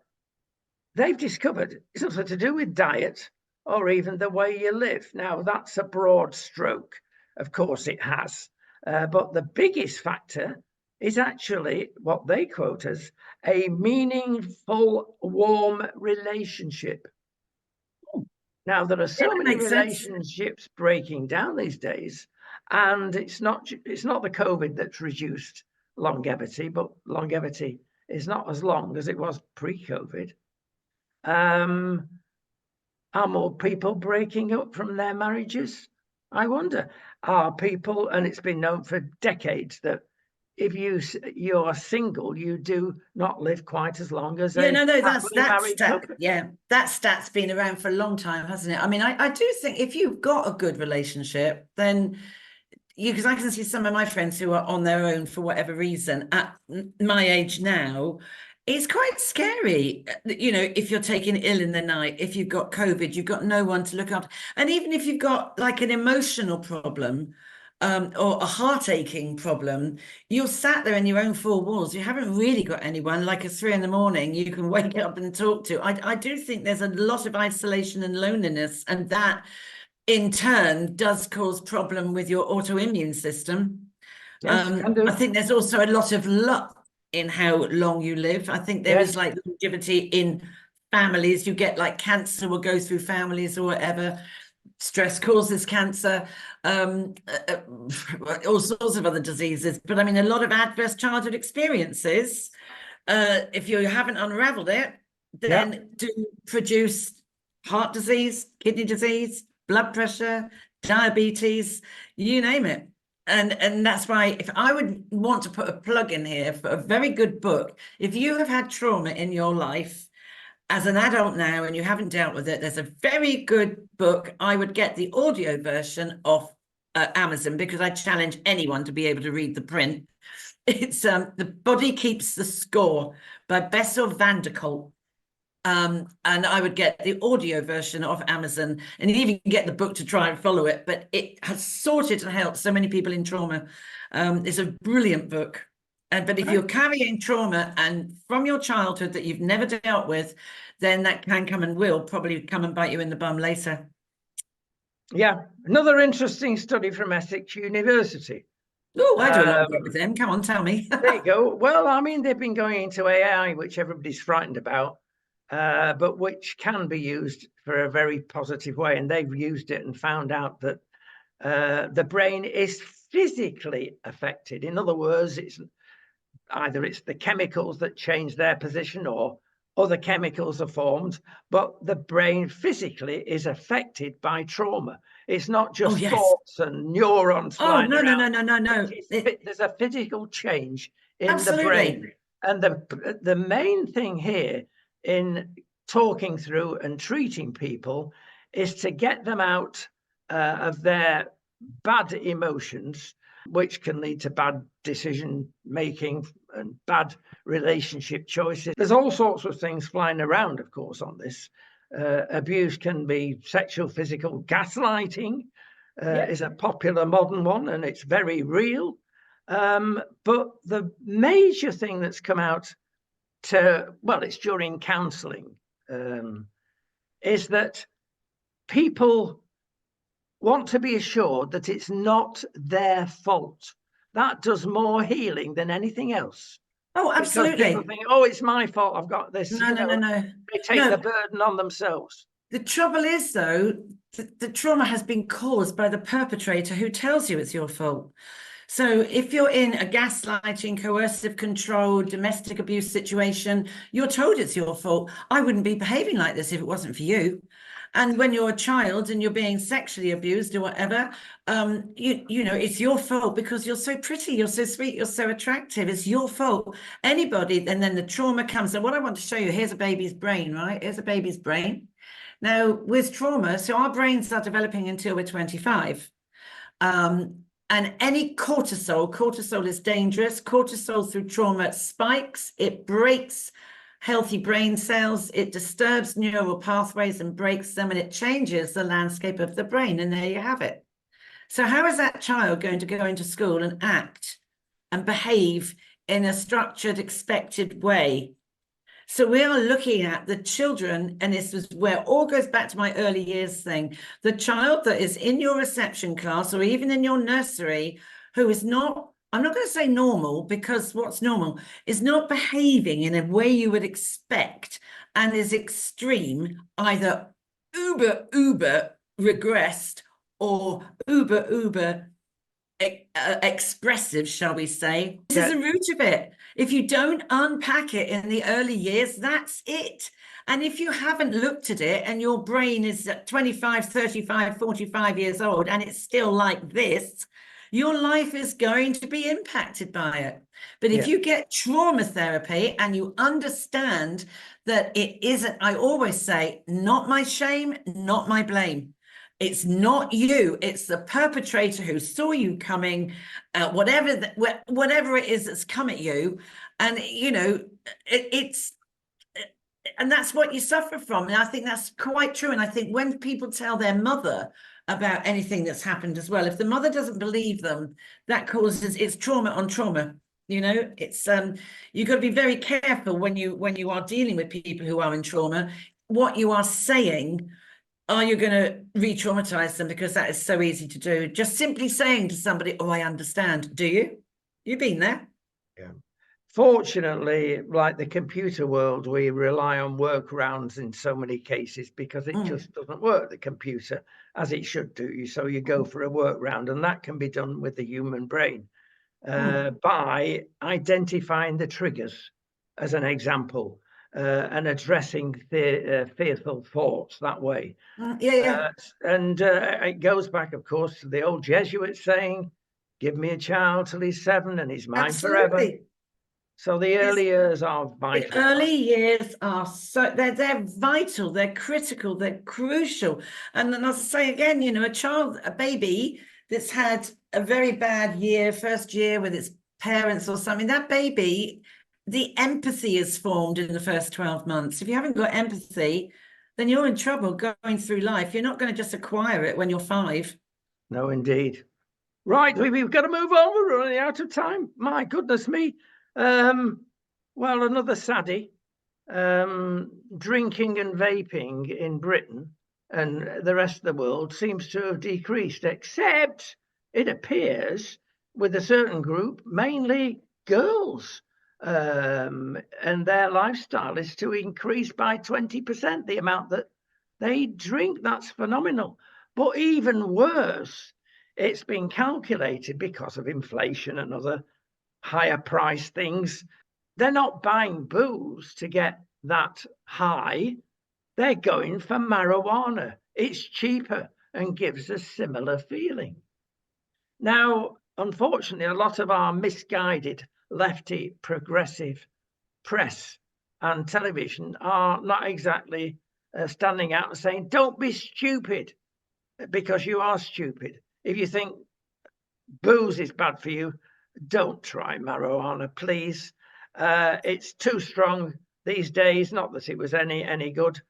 they've discovered it's nothing to do with diet or even the way you live. Now, that's a broad stroke. Of course, it has. But the biggest factor is actually what they quote as a meaningful, warm relationship. Now, there are so many relationships breaking down these days, and it's not the COVID that's reduced longevity, but longevity is not as long as it was pre-COVID. Are more people breaking up from their marriages? I wonder. Are people, and it's been known for decades that if you're single, you do not live quite as long as that's married couple. Yeah, that stat's been around for a long time, hasn't it? I mean, I do think if you've got a good relationship, then because I can see some of my friends who are on their own for whatever reason at my age now, it's quite scary, you know, if you're taken ill in the night, if you've got COVID, you've got no one to look after. And even if you've got like an emotional problem, or a heart aching problem, you're sat there in your own four walls. You haven't really got anyone like at 3 a.m. you can wake up and talk to. I do think there's a lot of isolation and loneliness, and that in turn does cause problem with your autoimmune system. Yes, I think there's also a lot of luck in how long you live. I think there is like longevity in families. You get like cancer will go through families or whatever. Stress causes cancer, all sorts of other diseases. But I mean, a lot of adverse childhood experiences, if you haven't unraveled it, then do produce heart disease, kidney disease, blood pressure, diabetes, you name it. And that's why if I would want to put a plug in here for a very good book, if you have had trauma in your life, as an adult now and you haven't dealt with it, there's a very good book. I would get the audio version off Amazon because I challenge anyone to be able to read the print. It's The Body Keeps the Score by Bessel van der Kolk. And I would get the audio version off Amazon and even get the book to try and follow it. But it has sorted and helped so many people in trauma. It's a brilliant book. But if you're carrying trauma and from your childhood that you've never dealt with, then that can come and will probably come and bite you in the bum later. Yeah, another interesting study from Essex University. Oh, I do a lot of work with them. Come on, tell me. There you go. Well, I mean, they've been going into AI, which everybody's frightened about, but which can be used for a very positive way. And they've used it and found out that the brain is physically affected. In other words, it's the chemicals that change their position or other chemicals are formed, but the brain physically is affected by trauma. It's not just thoughts and neurons flying around. No. There's a physical change in the brain. And the main thing here in talking through and treating people is to get them out of their bad emotions, which can lead to bad decision making and bad relationship choices. There's all sorts of things flying around, of course, on this. Abuse can be sexual, physical. Gaslighting is a popular modern one, and it's very real. But the major thing that's come out it's during counselling, is that people want to be assured that it's not their fault. That does more healing than anything else. Oh, absolutely. People think, oh, it's my fault, I've got this. No. They take the burden on themselves. The trouble is, though, the trauma has been caused by the perpetrator who tells you it's your fault. So if you're in a gaslighting, coercive control, domestic abuse situation, you're told it's your fault. I wouldn't be behaving like this if it wasn't for you. And when you're a child and you're being sexually abused or whatever, you know, it's your fault because you're so pretty, you're so sweet, you're so attractive. It's your fault. Anybody, and then the trauma comes. And what I want to show you, here's a baby's brain, right? Here's a baby's brain. Now, with trauma, so our brains are developing until we're 25. And any cortisol is dangerous. Cortisol through trauma spikes, it breaks healthy brain cells, it disturbs neural pathways and breaks them, and it changes the landscape of the brain. And there you have it. So how is that child going to go into school and act and behave in a structured, expected way? So we are looking at the children, and this is where it all goes back to my early years thing. The child that is in your reception class or even in your nursery who is not, I'm not going to say normal, because what's normal is not behaving in a way you would expect and is extreme, either uber regressed or uber expressive, shall we say. This is the root of it. If you don't unpack it in the early years, that's it. And if you haven't looked at it and your brain is at 25, 35, 45 years old and it's still like this, your life is going to be impacted by it. But if you get trauma therapy and you understand that it isn't, I always say, not my shame, not my blame. It's not you, it's the perpetrator who saw you coming, whatever it is that's come at you. And, you know, and that's what you suffer from. And I think that's quite true. And I think when people tell their mother about anything that's happened as well, if the mother doesn't believe them, that causes, it's trauma on trauma. You know, it's you've got to be very careful when you are dealing with people who are in trauma, what you are saying. Are you going to re-traumatize them? Because that is so easy to do. Just simply saying to somebody, oh, I understand. Do you? You've been there. Yeah. Fortunately, like the computer world, we rely on workarounds in so many cases because it just doesn't work, the computer, as it should do. So you go for a workaround, and that can be done with the human brain by identifying the triggers, as an example. And addressing the fearful thoughts that way. And it goes back, of course, to the old Jesuit saying, give me a child till he's 7 and he's mine forever. So the early years are vital. The early years are so, they're vital, they're critical, they're crucial. And then, as I say again, you know, a baby that's had a very bad year, first year with its parents or something, that baby, the empathy is formed in the first 12 months. If you haven't got empathy, then you're in trouble going through life. You're not going to just acquire it when you're 5. No, indeed. Right, we've got to move on. We're running out of time. My goodness me. Well, another saddie. Drinking and vaping in Britain and the rest of the world seems to have decreased, except it appears with a certain group, mainly girls. And their lifestyle is to increase by 20% the amount that they drink. That's phenomenal. But even worse, it's been calculated because of inflation and other higher price things. They're not buying booze to get that high. They're going for marijuana. It's cheaper and gives a similar feeling. Now, unfortunately, a lot of our misguided lefty progressive press and television are not exactly standing out and saying, don't be stupid, because you are stupid. If you think booze is bad for you, don't try marijuana, please. It's too strong these days. Not that it was any good,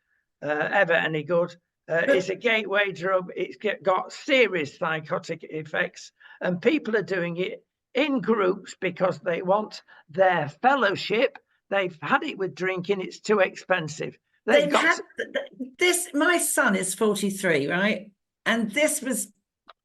ever any good. It's a gateway drug. It's got serious psychotic effects, and people are doing it in groups because they want their fellowship. They've had it with drinking. It's too expensive. My son is 43, right? And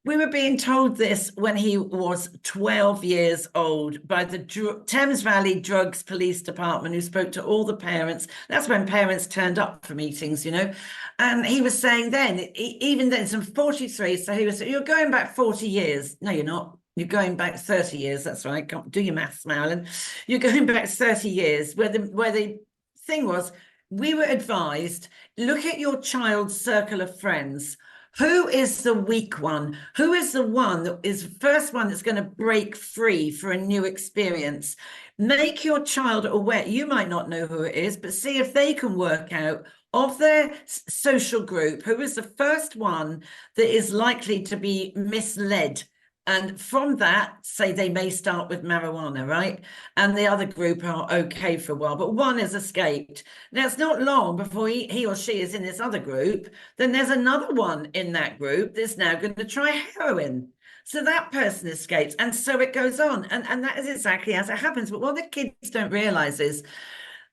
we were being told this when he was 12 years old by the Thames Valley Drugs Police Department, who spoke to all the parents. That's when parents turned up for meetings, you know. And he was saying then, even then, some 43, so he was saying, you're going back 40 years. No, you're not. You're going back 30 years. That's right. Do your maths, Marilyn. You're going back 30 years where the thing was, we were advised, look at your child's circle of friends. Who is the weak one? Who is the one that is the first one that's going to break free for a new experience? Make your child aware. You might not know who it is, but see if they can work out of their social group, who is the first one that is likely to be misled. And from that, say they may start with marijuana, right? And the other group are okay for a while, but one has escaped. Now, it's not long before he or she is in this other group. Then there's another one in that group that's now going to try heroin. So that person escapes. And so it goes on. And that is exactly as it happens. But what the kids don't realize is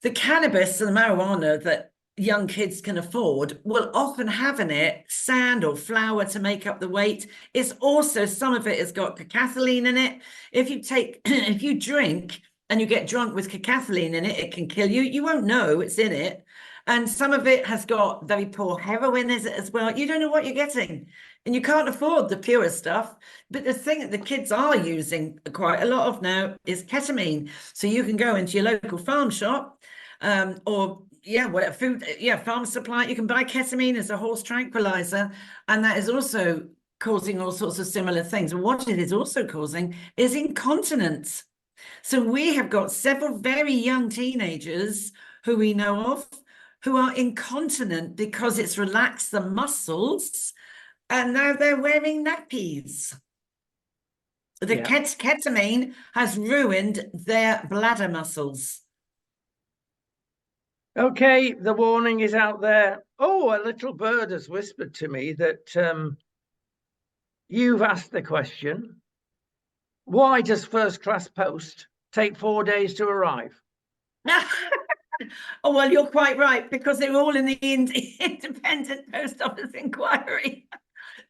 the cannabis and the marijuana that young kids can afford will often have in it sand or flour to make up the weight. It's also, some of it has got cacophylline in it. If you take, if you drink and you get drunk with cacophylline in it, it can kill you. You won't know it's in it. And some of it has got very poor heroin in it as well. You don't know what you're getting. And you can't afford the pure stuff. But the thing that the kids are using quite a lot of now is ketamine. So you can go into your local farm shop, or whatever food, farm supply. You can buy ketamine as a horse tranquilizer, and that is also causing all sorts of similar things. And what it is also causing is incontinence. So we have got several very young teenagers who we know of who are incontinent because it's relaxed the muscles, and now they're wearing nappies. The ketamine has ruined their bladder muscles. Okay, the warning is out there. Oh, a little bird has whispered to me that you've asked the question, why does first class post take 4 days to arrive? Oh, well, you're quite right, because they're all in the Independent Post Office inquiry.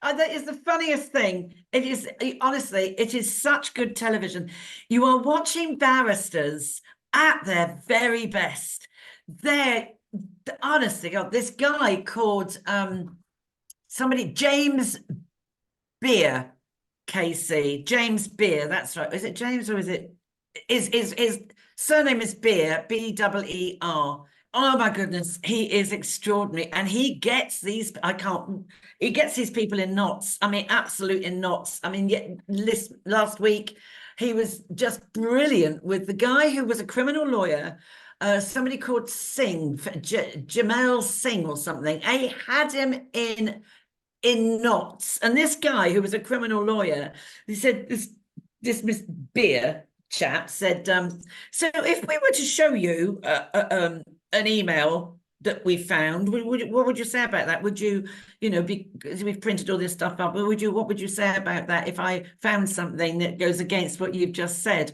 That is the funniest thing. It is, honestly, it is such good television. You are watching barristers at their very best. They're, honestly, God, this guy called James Beer, KC, James Beer, that's right. Is it James, or is it, his surname is Beer, B-E-E-R. Oh my goodness, he is extraordinary. And he gets these, he gets these people in knots. I mean, absolute in knots. I mean, last week, he was just brilliant with the guy who was a criminal lawyer, somebody called Singh, Jamel Singh or something. He had him in knots. And this guy who was a criminal lawyer, he said, this Miss Beer chap said, so if we were to show you an email that we found, what would you say about that? Would you, because we've printed all this stuff up, what would you say about that if I found something that goes against what you've just said?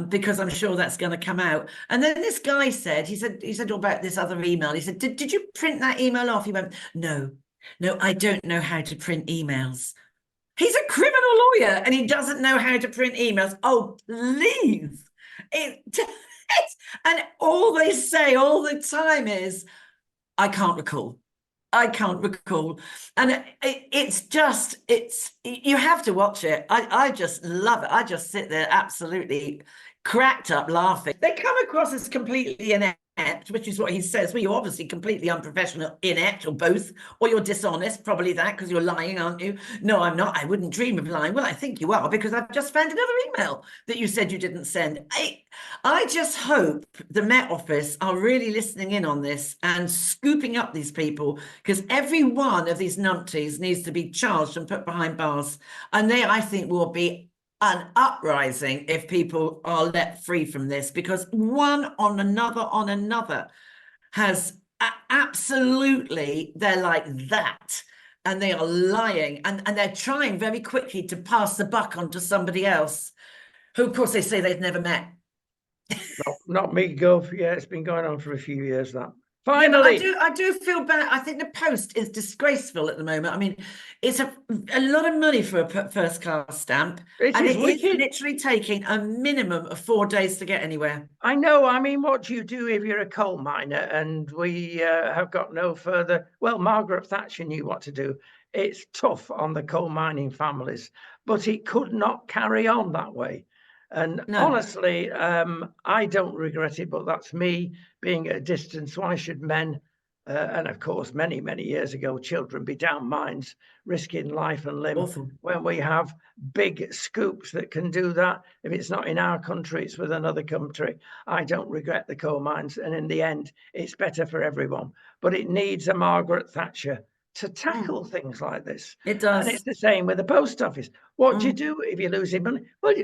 Because I'm sure that's going to come out. And then this guy said, he said all about this other email. He said, did you print that email off? He went, no, I don't know how to print emails. He's a criminal lawyer and he doesn't know how to print emails. Oh, please. And all they say all the time is, I can't recall. And you have to watch it. I just love it. I just sit there absolutely cracked up laughing. They come across as completely inept, which is what he says. Well, you're obviously completely unprofessional, inept, or both, or you're dishonest, probably that, because you're lying, aren't you? No, I'm not. I wouldn't dream of lying. Well, I think you are, because I've just found another email that you said you didn't send. I just hope the Met Office are really listening in on this and scooping up these people, because every one of these numpties needs to be charged and put behind bars. And they, I think, will be an uprising if people are let free from this, because one on another has absolutely, they're like that, and they are lying, and they're trying very quickly to pass the buck on to somebody else who, of course, they say they've never met. Not me, Gov. Yeah, it's been going on for a few years, that. Finally, yeah, I do feel bad. I think the Post is disgraceful at the moment. I mean, it's a lot of money for a first class stamp, and it is literally taking a minimum of 4 days to get anywhere. I know. I mean, what do you do if you're a coal miner? And we have got no further. Well, Margaret Thatcher knew what to do. It's tough on the coal mining families, but it could not carry on that way. And honestly, I don't regret it, but that's me being at a distance. Why should men, and of course, many, many years ago, children be down mines, risking life and limb when we have big scoops that can do that? If it's not in our country, it's with another country. I don't regret the coal mines. And in the end, it's better for everyone. But it needs a Margaret Thatcher to tackle things like this. It does. And it's the same with the post office. What do you do if you're losing money? Well,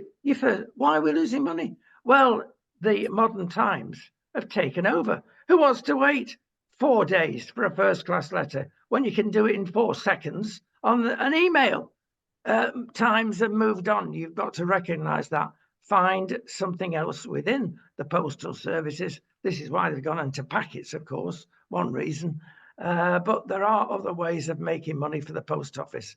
why are we losing money? Well, the modern times have taken over. Who wants to wait 4 days for a first class letter when you can do it in 4 seconds on an email? Times have moved on. You've got to recognize that. Find something else within the postal services This is why they've gone into packets, of course, one reason. But there are other ways of making money for the post office.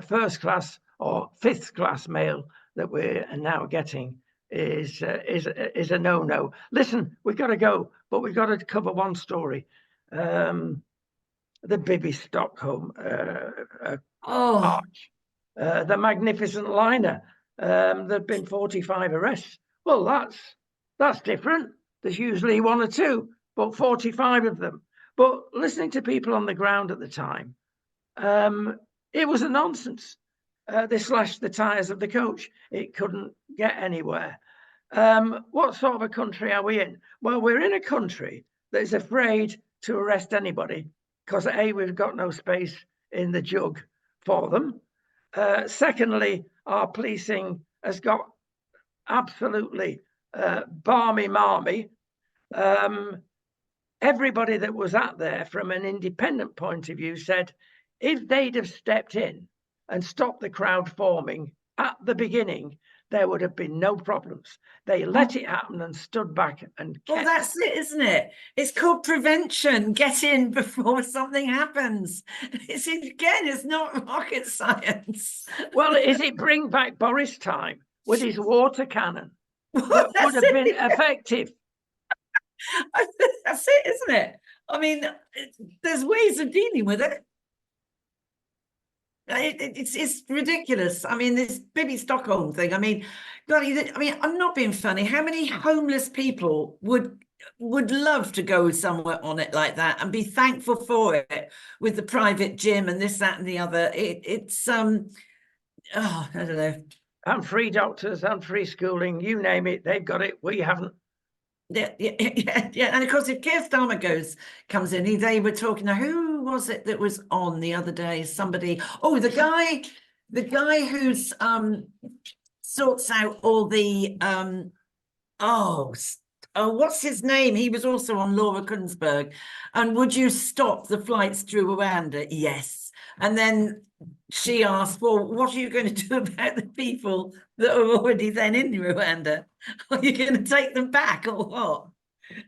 First class or fifth class mail that we're now getting is a no-no. Listen, we've got to go, but we've got to cover one story. The Bibby Stockholm arch, the magnificent liner. There've been 45 arrests. Well, that's different. There's usually one or two, but 45 of them. But listening to people on the ground at the time, it was a nonsense. They slashed the tyres of the coach. It couldn't get anywhere. What sort of a country are we in? Well, we're in a country that is afraid to arrest anybody because A, we've got no space in the jug for them. Secondly, our policing has got absolutely barmy-marmy. Everybody that was out there from an independent point of view said if they'd have stepped in and stopped the crowd forming at the beginning, there would have been no problems. They let it happen and stood back and kept... Well, that's it, isn't it? It's called prevention. Get in before something happens. It's not rocket science. Well, is it bring back Boris time with his water cannon? Well, that would have been it. effective. That's it, isn't it? I mean, there's ways of dealing with it. It's ridiculous. I mean, this Bibby Stockholm thing. I mean, God, I'm not being funny. How many homeless people would love to go somewhere on it like that and be thankful for it with the private gym and this, that, and the other? It's I don't know. And free doctors and free schooling, you name it, they've got it. We haven't. Yeah. And of course, if Keir Starmer comes in, they were talking. Now, who was it that was on the other day? Somebody. Oh, the guy who's sorts out all the what's his name? He was also on Laura Kuenssberg. And would you stop the flights through Rwanda? Yes. And then she asked, well, what are you going to do about the people that are already then in Rwanda? Are you going to take them back or what?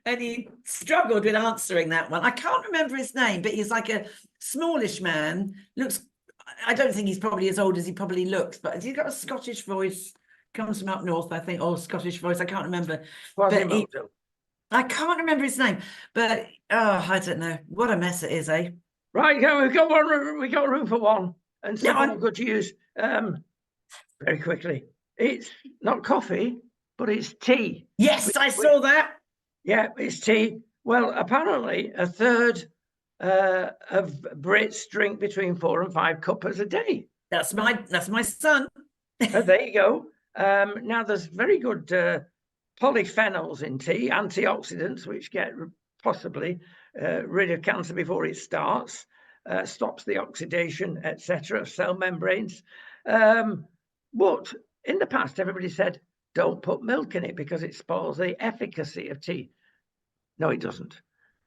And he struggled with answering that one. I can't remember his name, but he's like a smallish man. I don't think he's probably as old as he probably looks, but he's got a Scottish voice, comes from up north, I think, or Scottish voice, I can't remember. I can't remember his name, but I don't know. What a mess it is, eh? Right, we've got room for one. And something I'm going to use very quickly. It's not coffee, but it's tea. Yes, I saw that. Yeah, it's tea. Well, apparently a third of Brits drink between 4 and 5 cups a day. That's my son. There you go. Now there's very good polyphenols in tea, antioxidants, which get possibly rid of cancer before it starts. Stops the oxidation, etc., of cell membranes. But in the past, everybody said, don't put milk in it because it spoils the efficacy of tea. No, it doesn't.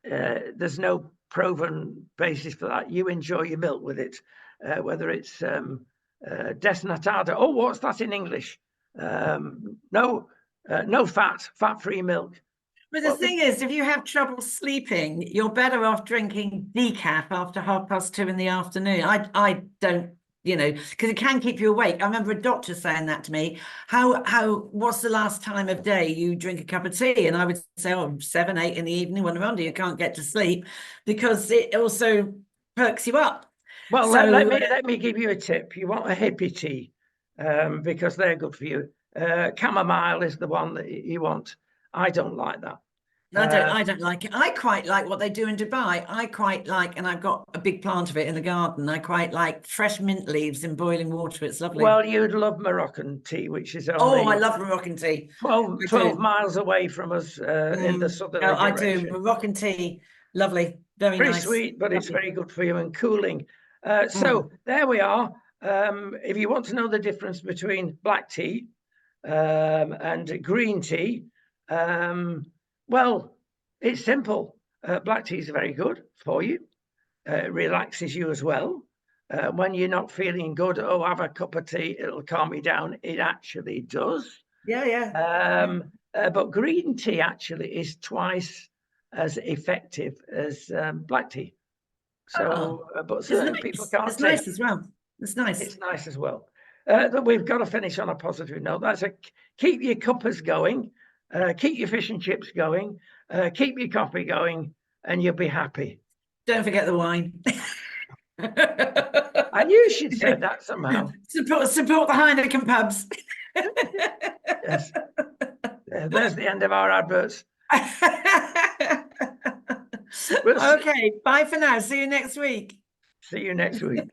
There's no proven basis for that. You enjoy your milk with it, whether it's desnatada. Oh, what's that in English? No fat-free milk. But the thing is, if you have trouble sleeping, you're better off drinking decaf after 2:30 in the afternoon. I don't, because it can keep you awake. I remember a doctor saying that to me. What's the last time of day you drink a cup of tea? And I would say, 7, 8 in the evening when around you can't get to sleep, because it also perks you up. Well, so, let me give you a tip. You want a hippie tea, because they're good for you. Chamomile is the one that you want. I don't like that. I don't like it. I quite like what they do in Dubai. I quite like, and I've got a big plant of it in the garden. I quite like fresh mint leaves in boiling water. It's lovely. Well, you'd love Moroccan tea, which is only I love Moroccan tea. 12 miles away from us in the southern direction. I do. Moroccan tea, lovely, very nice. Very sweet, but it's very good for you and cooling. So there we are. If you want to know the difference between black tea and green tea, well, it's simple. Black tea is very good for you. It relaxes you as well. When you're not feeling good, have a cup of tea, it'll calm you down. It actually does. Yeah. But green tea actually is twice as effective as black tea. So, but certain people can't It's take nice as well. It's nice. It's nice as well. We've got to finish on a positive note. That's keep your cuppers going, keep your fish and chips going, keep your coffee going, and you'll be happy. Don't forget the wine. I knew she'd said that somehow. Support the Heineken pubs. Yes. There's the end of our adverts. Okay, bye for now. See you next week. See you next week.